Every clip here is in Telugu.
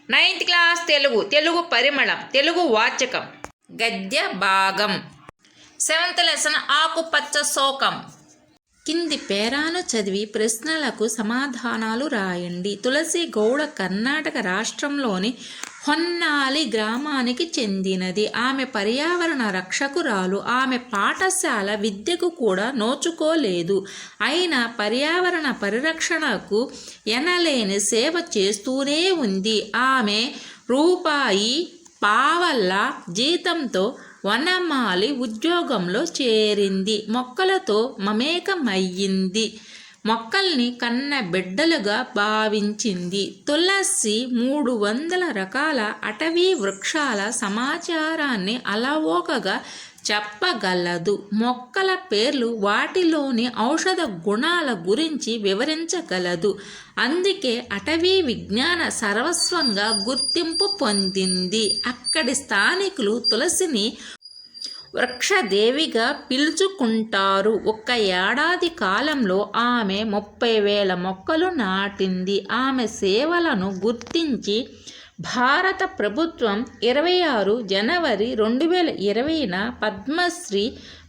9th క్లాస్ తెలుగు పరిమళం, తెలుగు వాచకం, గద్య భాగం. 7th లెసన్ ఆకుపచ్చ శోకం. కింది పేరాను చదివి ప్రశ్నలకు సమాధానాలు రాయండి. తులసి గౌడ కర్ణాటక రాష్ట్రంలోని హొన్నాలి గ్రామానికి చెందినది. ఆమె పర్యావరణ రక్షకురాలు. ఆమె పాఠశాల విద్యకు కూడా నోచుకోలేదు. అయినా పర్యావరణ పరిరక్షణకు ఎనలేని సేవ చేస్తూనే ఉంది. ఆమె రూపాయి పావళ్ళ జీతంతో వనమాలి ఉద్యోగంలో చేరింది. మొక్కలతో మమేకమయ్యింది. మొక్కల్ని కన్న బిడ్డలుగా భావించింది. తులసి 300 రకాల అటవీ వృక్షాల సమాచారాన్ని అలవోకగా చెప్పగలదు. మొక్కల పేర్లు, వాటిలోని ఔషధ గుణాల గురించి వివరించగలదు. అందుకే అటవీ విజ్ఞాన సర్వస్వంగా గుర్తింపు పొందింది. అక్కడి స్థానికులు తులసిని వృక్షదేవిగా పిలుచుకుంటారు. ఒక్క ఏడాది కాలంలో ఆమె 30,000 మొక్కలు నాటింది. ఆమె సేవలను గుర్తించి భారత ప్రభుత్వం 26 జనవరి 2020న పద్మశ్రీ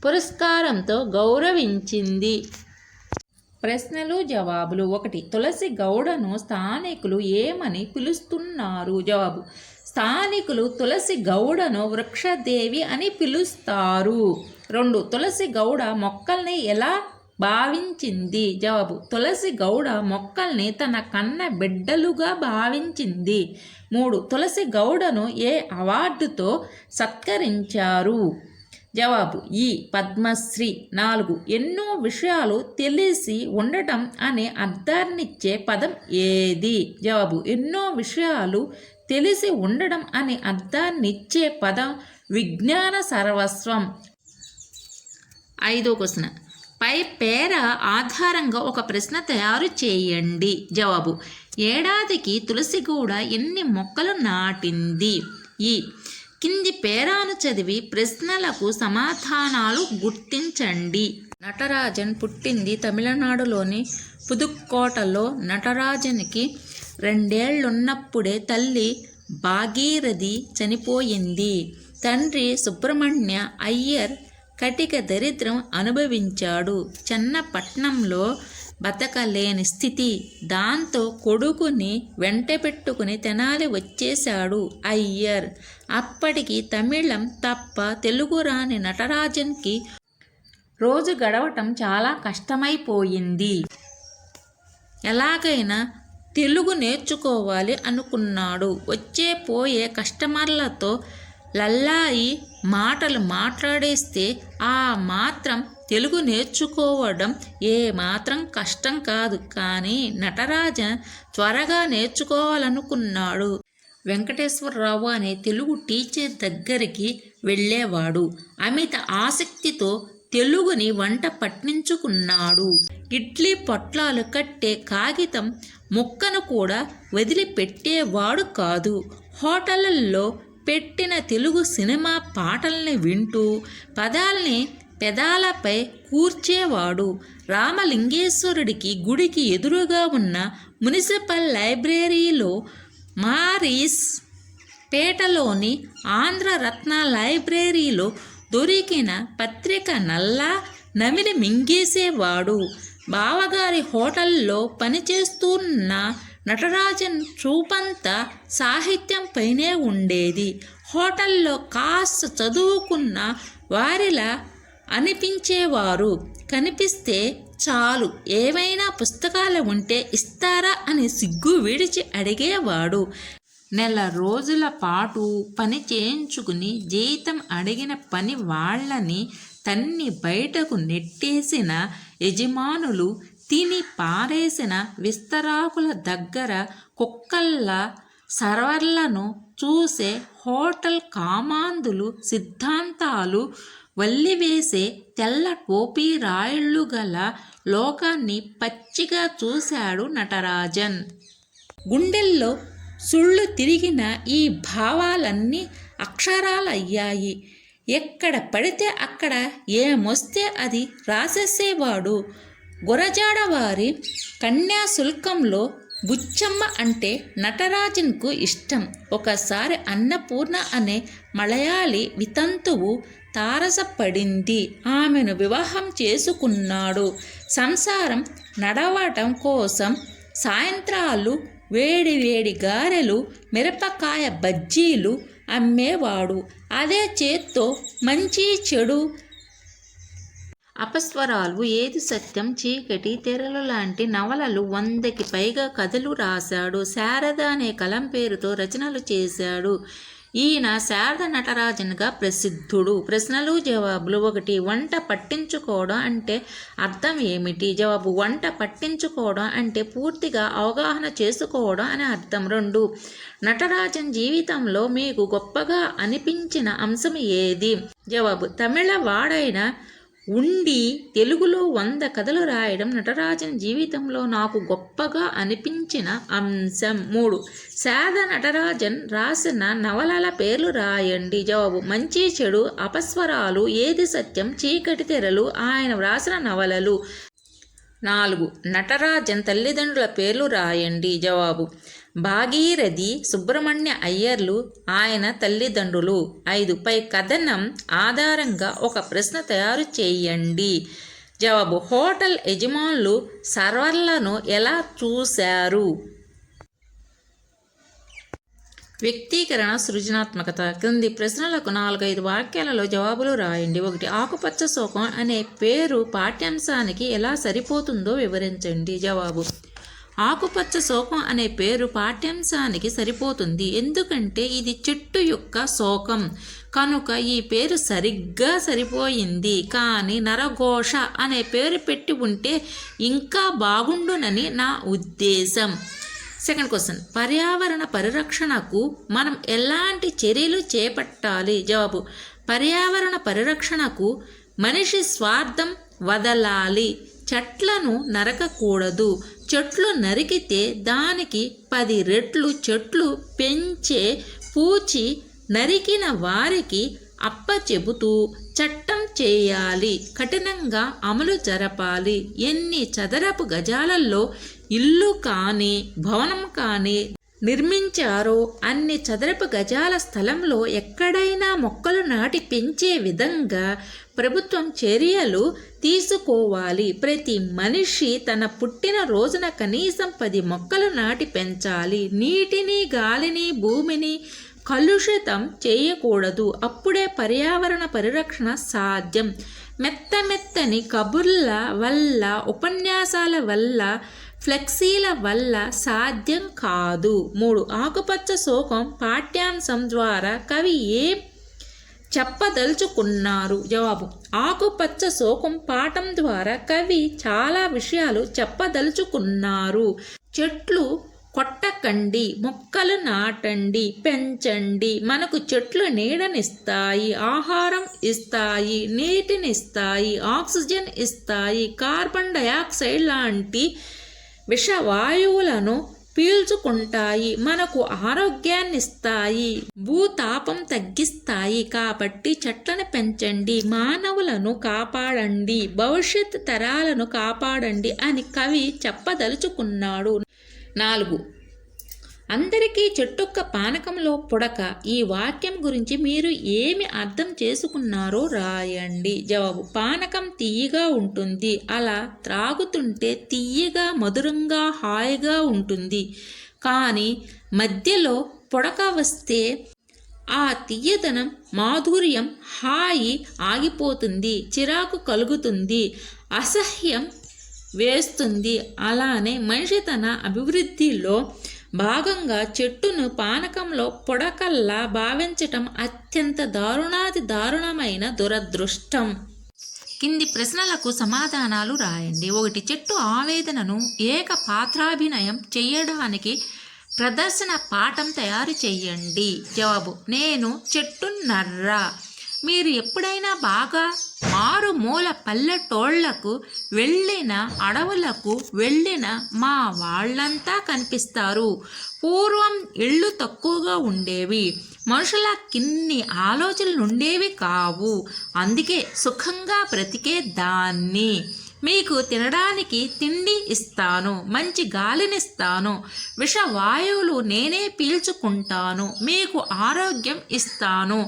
పురస్కారంతో గౌరవించింది. ప్రశ్నలు జవాబులు. 1. తులసి గౌడను స్థానికులు ఏమని పిలుస్తున్నారు? జవాబు: స్థానికులు తులసి గౌడను వృక్షదేవి అని పిలుస్తారు. 2. తులసి గౌడ మొక్కల్ని ఎలా భావించింది? జవాబు: తులసి గౌడ మొక్కల్ని తన కన్న బిడ్డలుగా భావించింది. 3. తులసి గౌడను ఏ అవార్డుతో సత్కరించారు? జవాబు: ఈ పద్మశ్రీ. 4. ఎన్నో విషయాలు తెలిసి ఉండటం అనే అర్థాన్నిచ్చే పదం ఏది? జవాబు: ఎన్నో విషయాలు తెలిసి ఉండడం అనే అర్థాన్నిచ్చే పదం విజ్ఞాన సర్వస్వం. 5వ క్వశ్చన్. పై పేర ఆధారంగా ఒక ప్రశ్న తయారు చేయండి. జవాబు: ఏడాదికి తులసిగౌడ ఎన్ని మొక్కలు నాటింది? ఈ కింది పేరాను చదివి ప్రశ్నలకు సమాధానాలు గుర్తించండి. నటరాజన్ పుట్టింది తమిళనాడులోని పుదుక్కోటలో. నటరాజన్కి 2 ఏళ్లున్నప్పుడే తల్లి భాగీరథి చనిపోయింది. తండ్రి సుబ్రహ్మణ్య అయ్యర్ కటిక దరిద్రం అనుభవించాడు. చెన్నపట్నంలో బతకలేని స్థితి. దాంతో కొడుకుని వెంటబెట్టుకుని తెనాలి వచ్చేశాడు అయ్యర్. అప్పటికి తమిళం తప్ప తెలుగు రాని నటరాజన్కి రోజు గడవటం చాలా కష్టమైపోయింది. ఎలాగైనా తెలుగు నేర్చుకోవాలి అనుకున్నాడు. వచ్చే పోయే కస్టమర్లతో లల్లాయి మాటలు మాట్లాడేస్తే ఆ మాత్రం తెలుగు నేర్చుకోవడం ఏమాత్రం కష్టం కాదు. కానీ నటరాజన్ త్వరగా నేర్చుకోవాలనుకున్నాడు. వెంకటేశ్వరరావు అనే తెలుగు టీచర్ దగ్గరికి వెళ్ళేవాడు. అమిత ఆసక్తితో తెలుగుని వంట పట్టించుకున్నాడు. ఇడ్లీ పొట్లాలు కట్టే కాగితం ముక్కను కూడా వదిలిపెట్టేవాడు కాదు. హోటళ్లలో పెట్టిన తెలుగు సినిమా పాటల్ని వింటూ పదాల్ని పెదాలపై కూర్చేవాడు. రామలింగేశ్వరుడికి గుడికి ఎదురుగా ఉన్న మున్సిపల్ లైబ్రరీలో, మారీస్ పేటలోని ఆంధ్రరత్న లైబ్రరీలో దొరికిన పత్రిక నల్లా నమిలి మింగేసేవాడు. బావగారి హోటల్లో పనిచేస్తున్న నటరాజన్ చూపంతా సాహిత్యంపైనే ఉండేది. హోటల్లో కాస్త చదువుకున్న వారిలా అనిపించేవారు. కనిపిస్తే చాలు, ఏవైనా పుస్తకాలు ఉంటే ఇస్తారా అని సిగ్గు విడిచి అడిగేవాడు. నెల రోజుల పాటు పని చేయించుకుని జీతం అడిగిన పని వాళ్ళని తన్ని బయటకు నెట్టేసిన యజమానులు, తిని పారేసిన విస్తరాకుల దగ్గర కుక్కల్లా సర్వర్లను చూసే హోటల్ కామాంధులు, సిద్ధాంతాలు వల్లివేసే తెల్ల టోపీ రాయుళ్ళు గల లోకాన్ని పచ్చిగా చూశాడు నటరాజన్. గుండెల్లో సుళ్ళు తిరిగిన ఈ భావాలన్నీ అక్షరాలయ్యాయి. ఎక్కడ పడితే అక్కడ ఏమొస్తే అది రాసేసేవాడు. గురజాడవారి కన్యాశుల్కంలో బుచ్చమ్మ అంటే నటరాజన్కు ఇష్టం. ఒకసారి అన్నపూర్ణ అనే మలయాళీ వితంతువు తారసపడింది. ఆమెను వివాహం చేసుకున్నాడు. సంసారం నడవటం కోసం సాయంత్రాలు వేడి వేడి గారెలు, మిరపకాయ బజ్జీలు అమ్మేవాడు. అదే చేత్తో మంచి చెడు, అపస్వరాలు, ఏది సత్యం, చీకటి తెరలు లాంటి నవలలు 100కి పైగా కథలు రాశాడు. శారద అనే కలం పేరుతో రచనలు చేశాడు. ఈయన శారద నటరాజన్గా ప్రసిద్ధుడు. ప్రశ్నలు జవాబులు. 1. వంట పట్టించుకోవడం అంటే అర్థం ఏమిటి? జవాబు: వంట పట్టించుకోవడం అంటే పూర్తిగా అవగాహన చేసుకోవడం అని అర్థం. 2. నటరాజన్ జీవితంలో మీకు గొప్పగా అనిపించిన అంశం ఏది? జవాబు: తమిళ వాడైన ఉండి తెలుగులో 100 కథలు రాయడం నటరాజన్ జీవితంలో నాకు గొప్పగా అనిపించిన అంశం. 3. శారద నటరాజన్ రాసిన నవలల పేర్లు రాయండి. జవాబు: మంచి చెడు, అపస్వరాలు, ఏది సత్యం, చీకటి తెరలు ఆయన వ్రాసిన నవలలు. 4. నటరాజన్ తల్లిదండ్రుల పేర్లు రాయండి. జవాబు: భాగీరథి, సుబ్రహ్మణ్య అయ్యర్లు ఆయన తల్లిదండ్రులు. 5. పై కథనం ఆధారంగా ఒక ప్రశ్న తయారు చేయండి. జవాబు: హోటల్ యజమానులు సర్వర్లను ఎలా చూశారు? వ్యక్తీకరణ, సృజనాత్మకత. క్రింది ప్రశ్నలకు 4-5 వాక్యాలలో జవాబులు రాయండి. 1. ఆకుపచ్చ శోకం అనే పేరు పాఠ్యాంశానికి ఎలా సరిపోతుందో వివరించండి. జవాబు: ఆకుపచ్చ శోకం అనే పేరు పాఠ్యాంశానికి సరిపోతుంది. ఎందుకంటే ఇది చెట్టు యొక్క శోకం కనుక ఈ పేరు సరిగ్గా సరిపోయింది. కానీ నరఘోష అనే పేరు పెట్టి ఉంటే ఇంకా బాగుండునని నా ఉద్దేశం. సెకండ్ క్వశ్చన్: పర్యావరణ పరిరక్షణకు మనం ఎలాంటి చర్యలు చేపట్టాలి? జవాబు: పర్యావరణ పరిరక్షణకు మనిషి స్వార్థం వదలాలి. చెట్లను నరకకూడదు. చెట్లు నరికితే దానికి 10 రెట్లు చెట్లు పెంచే పూచి నరికిన వారికి అప్పచెబుతూ చట్టం చేయాలి. కఠినంగా అమలు జరపాలి. ఎన్ని చదరపు గజాలలో ఇల్లు కానీ భవనం కానీ నిర్మించారో అన్ని చదరపు గజాల స్థలంలో ఎక్కడైనా మొక్కలు నాటి పెంచే విధంగా ప్రభుత్వం చర్యలు తీసుకోవాలి. ప్రతి మనిషి తన పుట్టిన రోజున కనీసం 10 మొక్కలు నాటి పెంచాలి. నీటిని, గాలిని, భూమిని కలుషితం చేయకూడదు. అప్పుడే పర్యావరణ పరిరక్షణ సాధ్యం. మెత్తని కబుర్ల వల్ల, ఉపన్యాసాల వల్ల, ఫ్లెక్సీల వల్ల సాధ్యం కాదు. 3. ఆకుపచ్చ శోకం పాఠ్యాంశం ద్వారా కవి ఏం చెప్పదలుచుకున్నారు? జవాబు: ఆకుపచ్చ శోకం పాఠం ద్వారా కవి చాలా విషయాలు చెప్పదలుచుకున్నారు. చెట్లు కొట్టకండి, మొక్కలు నాటండి, పెంచండి. మనకు చెట్లు నీడనిస్తాయి, ఆహారం ఇస్తాయి, నీటినిస్తాయి, ఆక్సిజన్ ఇస్తాయి, కార్బన్ డయాక్సైడ్ లాంటి విషవాయువులను పీల్చుకుంటాయి, మనకు ఆరోగ్యాన్నిస్తాయి, భూతాపం తగ్గిస్తాయి. కాబట్టి చెట్లను పెంచండి, మానవులను కాపాడండి, భవిష్యత్ తరాలను కాపాడండి అని కవి చెప్పదలుచుకున్నాడు. 4. అందరికీ చెట్టొక్క పానకంలో పుడక. ఈ వాక్యం గురించి మీరు ఏమి అర్థం చేసుకున్నారో రాయండి. జవాబు: పానకం తియ్యగా ఉంటుంది. అలా త్రాగుతుంటే తియ్యగా, మధురంగా, హాయిగా ఉంటుంది. కానీ మధ్యలో పుడక వస్తే ఆ తియ్యదనం, మాధుర్యం, హాయి ఆగిపోతుంది, చిరాకు కలుగుతుంది, అసహ్యం వేస్తుంది. అలానే మనిషి తన అభివృద్ధిలో భాగంగా చెట్టును పానకంలో పొడకల్లా భావించటం అత్యంత దారుణాతి దారుణమైన దురదృష్టం. కింది ప్రశ్నలకు సమాధానాలు రాయండి. 1. చెట్టు ఆవేదనను ఏకపాత్రాభినయం చేయడానికి ప్రదర్శన పాఠం తయారు చేయండి. జవాబు: నేను చెట్టున్నర్రా. మీరు ఎప్పుడైనా బాగా మారుమూల పల్లెటూళ్ళకు వెళ్ళిన, అడవులకు వెళ్ళిన మా వాళ్ళంతా కనిపిస్తారు. పూర్వం ఇళ్ళు తక్కువగా ఉండేవి, మనుషులకిన్ని ఆలోచనలు ఉండేవి కావు. అందుకే సుఖంగా బ్రతికే దాన్ని. మీకు తినడానికి తిండి ఇస్తాను, మంచి గాలినిస్తాను, విషవాయువులు నేనే పీల్చుకుంటాను, మీకు ఆరోగ్యం ఇస్తాను,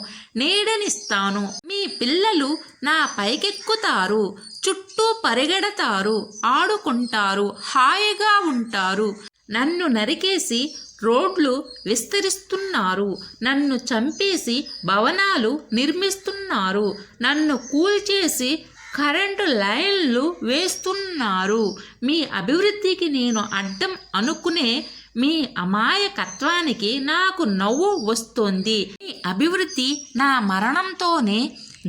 నీడనిస్తాను. మీ పిల్లలు నా పైకెక్కుతారు, చుట్టూ పరిగెడతారు, ఆడుకుంటారు, హాయిగా ఉంటారు. నన్ను నరికేసి రోడ్లు విస్తరిస్తున్నారు, నన్ను చంపేసి భవనాలు నిర్మిస్తున్నారు, నన్ను కూల్చేసి కరెంటు లైన్లు వేస్తున్నారు. మీ అభివృద్ధికి నేను అడ్డం అనుకునే మీ అమాయకత్వానికి నాకు నవ్వు వస్తుంది. మీ అభివృద్ధి నా మరణంతోనే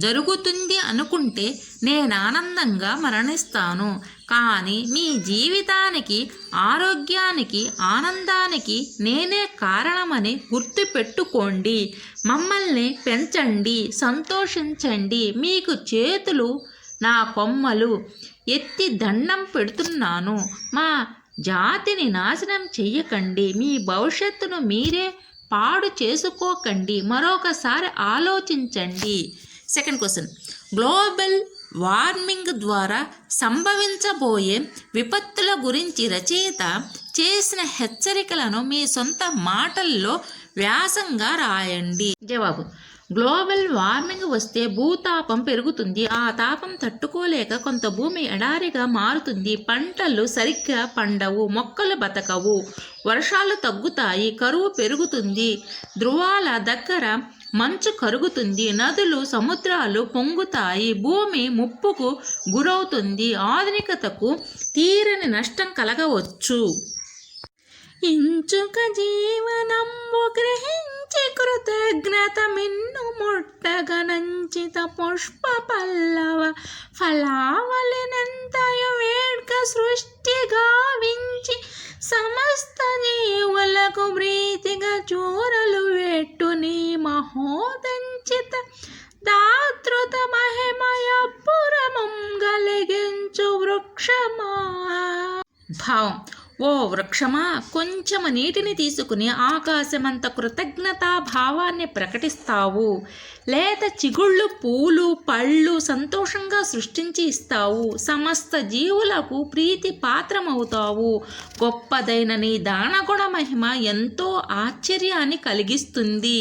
జరుగుతుంది అనుకుంటే నేను ఆనందంగా మరణిస్తాను. కానీ మీ జీవితానికి, ఆరోగ్యానికి, ఆనందానికి నేనే కారణమని గుర్తుపెట్టుకోండి. మమ్మల్ని పెంచండి, సంతోషించండి. మీకు చేతులు నా కొమ్మలు ఎత్తి దండం పెడుతున్నాను. మా జాతిని నాశనం చెయ్యకండి. మీ భవిష్యత్తును మీరే పాడు చేసుకోకండి. మరొకసారి ఆలోచించండి. సెకండ్ క్వశ్చన్, గ్లోబల్ వార్మింగ్ ద్వారా సంభవించబోయే విపత్తుల గురించి రచయిత చేసిన హెచ్చరికలను మీ సొంత మాటల్లో వ్యాసంగా రాయండి. జవాబు: గ్లోబల్ వార్మింగ్ వస్తే భూతాపం పెరుగుతుంది. ఆ తాపం తట్టుకోలేక కొంత భూమి ఎడారిగా మారుతుంది. పంటలు సరిగ్గా పండవు, మొక్కలు బతకవు, వర్షాలు తగ్గుతాయి, కరువు పెరుగుతుంది, ధృవాల దగ్గర మంచు కరుగుతుంది, నదులు సముద్రాలు పొంగుతాయి, భూమి ముప్పుకు గురవుతుంది, ఆధునికతకు తీరని నష్టం కలగవచ్చు. ఇంచుక జీవనంబు గ్రహించి కృతజ్ఞత మిన్ను ముట్టగనంచిత పుష్ప పల్లవ ఫలావలినంతయు వేడ్క సృష్టి గావించి సమస్త జీవులకు ప్రీతిగా చూరలు వెట్టు నీ మహోదంచిత దాతృత మహిమయపురమం గలిగించు వృక్షమా. భావం: ఓ వృక్షమా, కొంచెము నీటిని తీసుకుని ఆకాశమంత కృతజ్ఞతా భావాన్ని ప్రకటిస్తావు. లేత చిగుళ్ళు, పూలు, పళ్ళు సంతోషంగా సృష్టించి ఇస్తావు. సమస్త జీవులకు ప్రీతి పాత్రమవుతావు. గొప్పదైన నీ దానగుణ మహిమ ఎంతో ఆశ్చర్యాన్ని కలిగిస్తుంది.